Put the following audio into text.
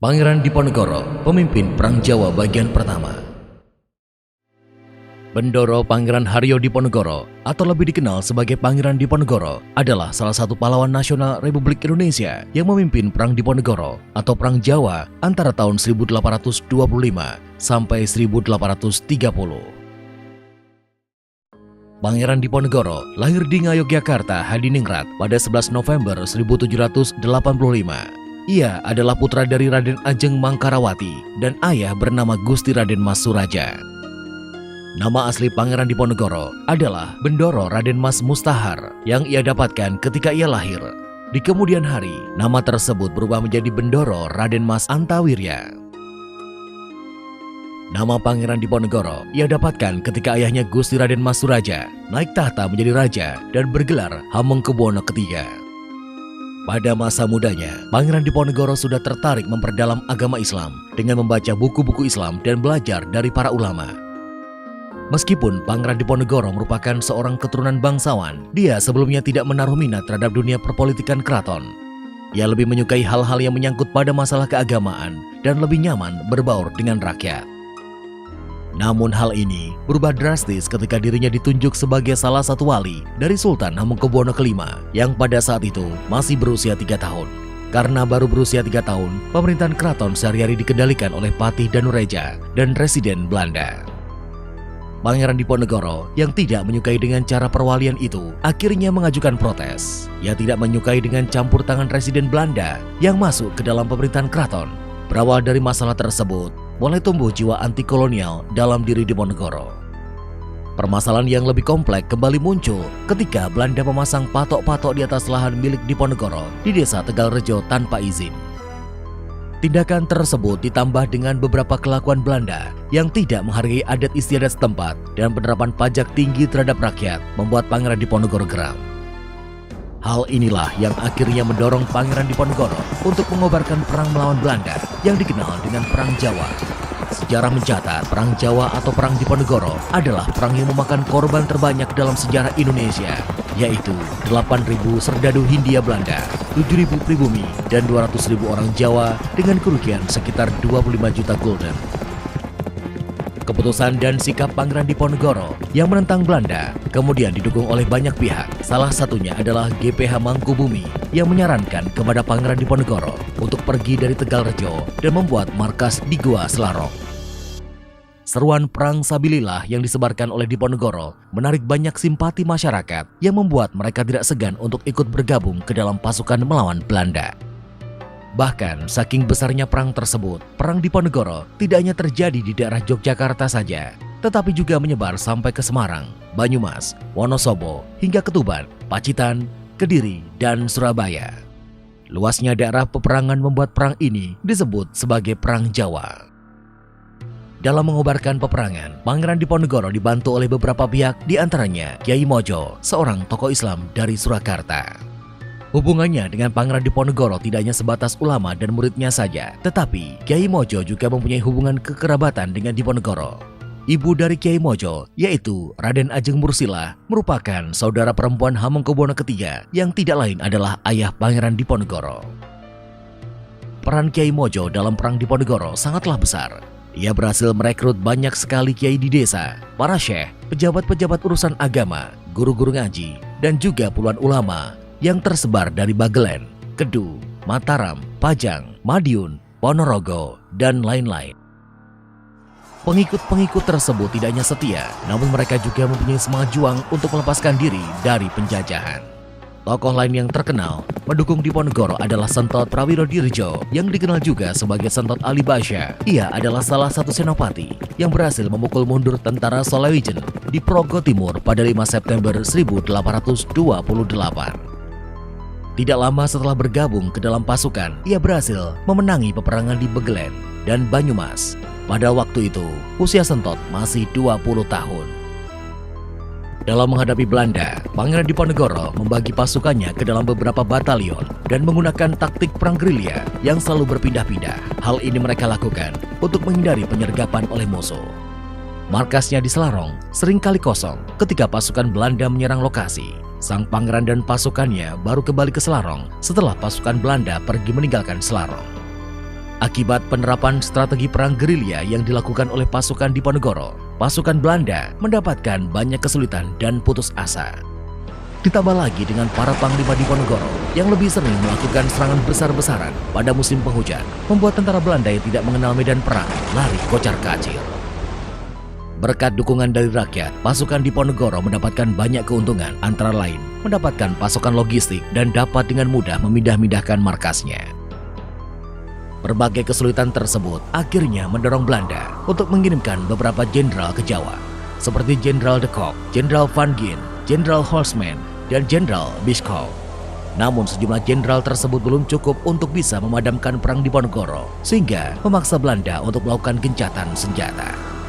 Pangeran Diponegoro, pemimpin Perang Jawa bagian pertama. Bendoro Pangeran Haryo Diponegoro, atau lebih dikenal sebagai Pangeran Diponegoro, adalah salah satu pahlawan nasional Republik Indonesia yang memimpin Perang Diponegoro atau Perang Jawa antara tahun 1825 sampai 1830. Pangeran Diponegoro lahir di Ngayogyakarta, Hadiningrat pada 11 November 1785. Ia adalah putra dari Raden Ajeng Mangkarawati dan ayah bernama Gusti Raden Mas Suraja. Nama asli Pangeran Diponegoro adalah Bendoro Raden Mas Mustahar yang ia dapatkan ketika ia lahir. Di kemudian hari, nama tersebut berubah menjadi Bendoro Raden Mas Antawirya. Nama Pangeran Diponegoro ia dapatkan ketika ayahnya Gusti Raden Mas Suraja naik tahta menjadi raja dan bergelar Hamengkubuwono III. Pada masa mudanya, Pangeran Diponegoro sudah tertarik memperdalam agama Islam dengan membaca buku-buku Islam dan belajar dari para ulama. Meskipun Pangeran Diponegoro merupakan seorang keturunan bangsawan, dia sebelumnya tidak menaruh minat terhadap dunia perpolitikan keraton. Ia lebih menyukai hal-hal yang menyangkut pada masalah keagamaan dan lebih nyaman berbaur dengan rakyat. Namun hal ini berubah drastis ketika dirinya ditunjuk sebagai salah satu wali dari Sultan Hamengkubuwono V yang pada saat itu masih berusia 3 tahun. Karena baru berusia 3 tahun, pemerintahan keraton sehari-hari dikendalikan oleh Patih Danureja dan Residen Belanda. Pangeran Diponegoro yang tidak menyukai dengan cara perwalian itu akhirnya mengajukan protes. Ia tidak menyukai dengan campur tangan Residen Belanda yang masuk ke dalam pemerintahan keraton. Berawal dari masalah tersebut, mulai tumbuh jiwa anti-kolonial dalam diri Diponegoro. Permasalahan yang lebih kompleks kembali muncul ketika Belanda memasang patok-patok di atas lahan milik Diponegoro di desa Tegalrejo tanpa izin. Tindakan tersebut ditambah dengan beberapa kelakuan Belanda yang tidak menghargai adat istiadat setempat dan penerapan pajak tinggi terhadap rakyat membuat Pangeran Diponegoro geram. Hal inilah yang akhirnya mendorong Pangeran Diponegoro untuk mengobarkan perang melawan Belanda yang dikenal dengan Perang Jawa. Sejarah mencatat Perang Jawa atau Perang Diponegoro adalah perang yang memakan korban terbanyak dalam sejarah Indonesia, yaitu 8.000 serdadu Hindia Belanda, 7.000 pribumi, dan 200.000 orang Jawa dengan kerugian sekitar 25 juta gulden. Keputusan dan sikap Pangeran Diponegoro yang menentang Belanda kemudian didukung oleh banyak pihak. Salah satunya adalah GPH Mangkubumi yang menyarankan kepada Pangeran Diponegoro untuk pergi dari Tegalrejo dan membuat markas di Gua Selarong. Seruan Perang Sabilillah yang disebarkan oleh Diponegoro menarik banyak simpati masyarakat yang membuat mereka tidak segan untuk ikut bergabung ke dalam pasukan melawan Belanda. Bahkan saking besarnya perang tersebut, Perang Diponegoro tidak hanya terjadi di daerah Yogyakarta saja, tetapi juga menyebar sampai ke Semarang, Banyumas, Wonosobo, hingga ke Tuban, Pacitan, Kediri, dan Surabaya. Luasnya daerah peperangan membuat perang ini disebut sebagai Perang Jawa. Dalam mengobarkan peperangan, Pangeran Diponegoro dibantu oleh beberapa pihak, di antaranya Kyai Mojo, seorang tokoh Islam dari Surakarta. Hubungannya dengan Pangeran Diponegoro tidak hanya sebatas ulama dan muridnya saja, tetapi Kyai Mojo juga mempunyai hubungan kekerabatan dengan Diponegoro. Ibu dari Kyai Mojo, yaitu Raden Ajeng Mursilah, merupakan saudara perempuan Hamengkubuwono III yang tidak lain adalah ayah Pangeran Diponegoro. Peran Kyai Mojo dalam Perang Diponegoro sangatlah besar. Ia berhasil merekrut banyak sekali kiai di desa, para syekh, pejabat-pejabat urusan agama, guru-guru ngaji, dan juga puluhan ulama yang tersebar dari Bagelen, Kedu, Mataram, Pajang, Madiun, Ponorogo, dan lain-lain. Pengikut-pengikut tersebut tidak hanya setia, namun mereka juga mempunyai semangat juang untuk melepaskan diri dari penjajahan. Tokoh lain yang terkenal mendukung Diponegoro adalah Sentot Prawirodirjo yang dikenal juga sebagai Sentot Ali Basya. Ia adalah salah satu senopati yang berhasil memukul mundur tentara Solawijen di Progo Timur pada 5 September 1828. Tidak lama setelah bergabung ke dalam pasukan, ia berhasil memenangi peperangan di Begelen dan Banyumas. Pada waktu itu, usia Sentot masih 20 tahun. Dalam menghadapi Belanda, Pangeran Diponegoro membagi pasukannya ke dalam beberapa batalion dan menggunakan taktik perang gerilya yang selalu berpindah-pindah. Hal ini mereka lakukan untuk menghindari penyergapan oleh musuh. Markasnya di Selarong seringkali kosong ketika pasukan Belanda menyerang lokasi. Sang pangeran dan pasukannya baru kembali ke Selarong setelah pasukan Belanda pergi meninggalkan Selarong. Akibat penerapan strategi perang gerilya yang dilakukan oleh pasukan Diponegoro, pasukan Belanda mendapatkan banyak kesulitan dan putus asa. Ditambah lagi dengan para panglima Diponegoro yang lebih sering melakukan serangan besar-besaran pada musim penghujan, membuat tentara Belanda yang tidak mengenal medan perang lari kocar-kacir. Berkat dukungan dari rakyat, pasukan Diponegoro mendapatkan banyak keuntungan, antara lain mendapatkan pasokan logistik dan dapat dengan mudah memindah-mindahkan markasnya. Berbagai kesulitan tersebut akhirnya mendorong Belanda untuk mengirimkan beberapa jenderal ke Jawa, seperti Jenderal de Kock, Jenderal Van Gien, Jenderal Holzman, dan Jenderal Bischoff. Namun sejumlah jenderal tersebut belum cukup untuk bisa memadamkan perang Diponegoro, sehingga memaksa Belanda untuk melakukan gencatan senjata.